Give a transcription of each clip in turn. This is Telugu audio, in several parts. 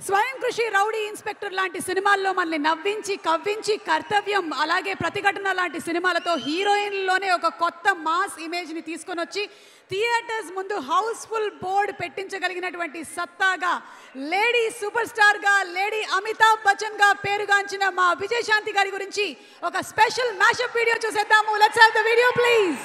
స్వయం కృషి, రౌడీ ఇన్స్పెక్టర్ లాంటి సినిమాల్లో మనల్ని నవ్వించి కవ్వించి, కర్తవ్యం అలాగే ప్రతిఘటన లాంటి సినిమాలతో హీరోయిన్లోనే ఒక కొత్త మాస్ ఇమేజ్ని తీసుకొని వచ్చి థియేటర్స్ ముందు హౌస్ఫుల్ బోర్డు పెట్టించగలిగినటువంటి సత్తాగా, లేడీ సూపర్ స్టార్గా, లేడీ అమితాబ్ బచ్చన్గా పేరుగాంచిన మా విజయశాంతి గారి గురించి ఒక స్పెషల్ మ్యాషప్ వీడియో చూసేద్దాము. Let's have the video please.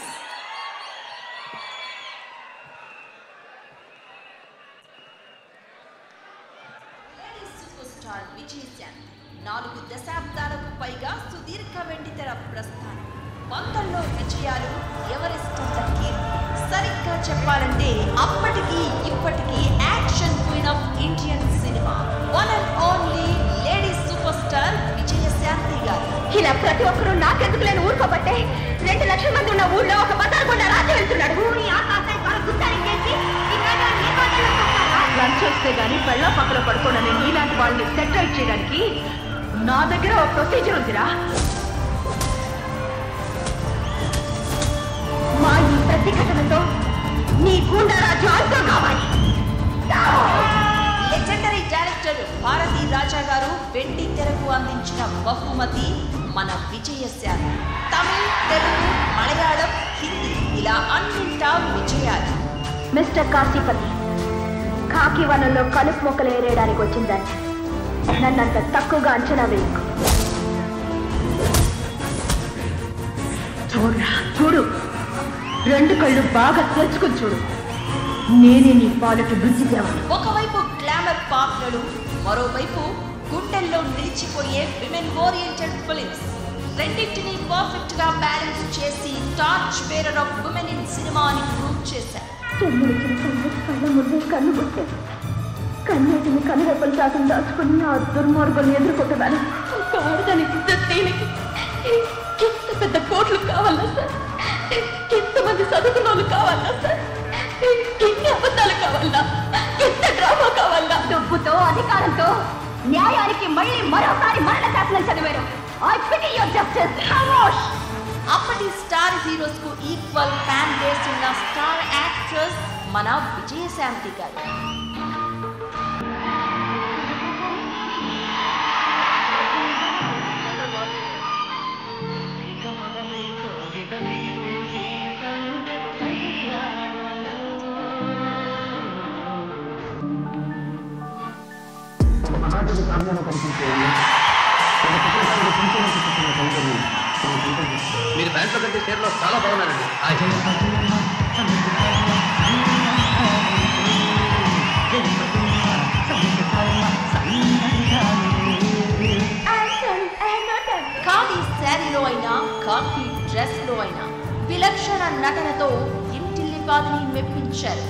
Vijayashanti 4 దశాబ్దాలకు పైగా సుదీర్ఘ వెండితెర ప్రస్థానం, 100లో విజయాలు, ఎవరెస్ట్ కీర్తి. సరిగ్గా చెప్పాలంటే అప్పటికి ఇప్పటికీ action queen of Indian cinema, one and only lady super star Vijayashanti గారు. ఇలా ప్రతి ఒక్కరూ నాకెందుకు లేని ఊరుకోబట్టే 2 లక్షల మంది ఉన్న ఊళ్ళో ఒక బజార్ గుండా రాజ్యం వెళ్తున్నాడు. లంచ్ వస్తే గానీ పెళ్ళ పక్కన పడుకోనని నీలాంటి వాళ్ళని సెటిల్ చేయడానికి నా దగ్గర ఒక ప్రొసీజర్ ఉందిరా. మా ఈ ప్రతిఘటనతో నీ గుండా రాజ్యం అంతం కావాలి. లెజెండరీ డైరెక్టర్ భారతీ రాజా గారు వెండి తెరకు అందించిన బహుమతి మన విజయశాంతి. తమిళ్, తెలుగు, మలయాళం, హిందీ ఇలా అన్నింటా విజయాలు. మిస్టర్ కాశీపతి, కాకి వనంలో కలుపు మొక్కలు ఏరేయడానికి వచ్చిందని నన్నంత తక్కువగా అంచనా వేయకు. చూడురా చూడు, 2 కళ్ళు బాగా తెరుచుకుని చూడు. నేనే నీ పాలకి బుద్ధి తేవాలి. ఒకవైపు గ్లామర్ పాత్రలు, మరోవైపు గుండెల్లో నిలిచిపోయే విమెన్ ఓరియంటెడ్ ఫిలిమ్స్. రెండింటినీ పర్ఫెక్ట్ గా బ్యాలెన్స్ చేసి torch bearer of women in cinema అని ప్రూవ్ చేశారు. కళ్ళ ముందే కన్ను కొట్టే కన్నీటిని కనురెప్పలు శాతం దాచుకుని ఆ దుర్మార్గుల్ని ఎదుర్కొంటున్నాను. ఎంత పెద్ద కోట్లు కావాలా సార్? ఎంతమంది చదువుకున్న వాళ్ళు కావాలా సార్? ఎన్ని అబద్ధాలు కావాలా? ఎంత డ్రామా కావాలా? డబ్బుతో, అధికారంతో న్యాయానికి మళ్ళీ మరోసారి మరణ శాసనం చదివారు. I pity your justice. Khamosh. అప్పటి స్టార్ హీరోస్ కు ఈక్వల్ ఫ్యాన్ బేస్ ఉన్న స్టార్ యాక్ట్రెస్ మన విజయశాంతి గారు. మీరు బ్యాంక్లో కంటే షేర్లో చాలా బాగున్నారండి. ఖాళీ శారీలో అయినా, కాఫీ డ్రెస్ లో అయినా విలక్షణ నటనతో ఇంటిల్లిపాదిని మెప్పించారు.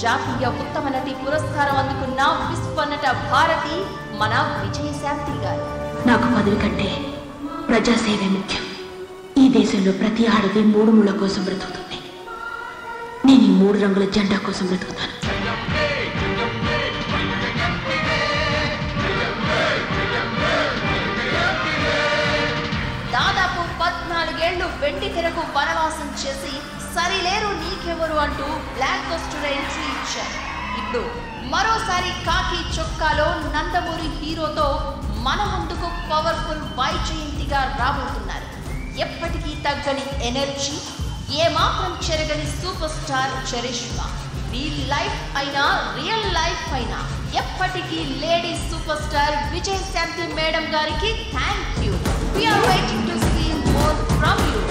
జాతీయ ఉత్తమ నటి పురస్కారం అందుకున్న విశ్వనట భారతి మన విజయశాంతి గారు. నాకు పదవి కంటే ప్రజాసేవే ముఖ్యం. ఈ దేశంలో ప్రతి ఆడది 3 ముళ్ళ కోసం బ్రతుకుతుంది. నేను ఈ 3 రంగుల జెండా కోసం బ్రతుకుతాను. దాదాపు 14 ఏళ్లు వెండి తెరకు వనవాసం చేసి సరిలేరు నీకెవరు అంటూ బ్లాక్ బస్టర్ ఎంట్రీ ఇచ్చారు. ఇప్పుడు మరోసారి కాకి చొక్కాలో నందమూరి హీరోతో మన ముందుకు పవర్ఫుల్ వైజయంతిగా రాబోతున్నారు. ఎప్పటికీ తగ్గని ఎనర్జీ, ఏమాత్రం చెరగని super star charisma. Real life అయినా, రియల్ లైఫ్ అయినా ఎప్పటికీ lady super star Vijayashanti madam గారికి thank you. We are waiting to see more from you.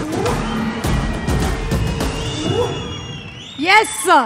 Yes sir.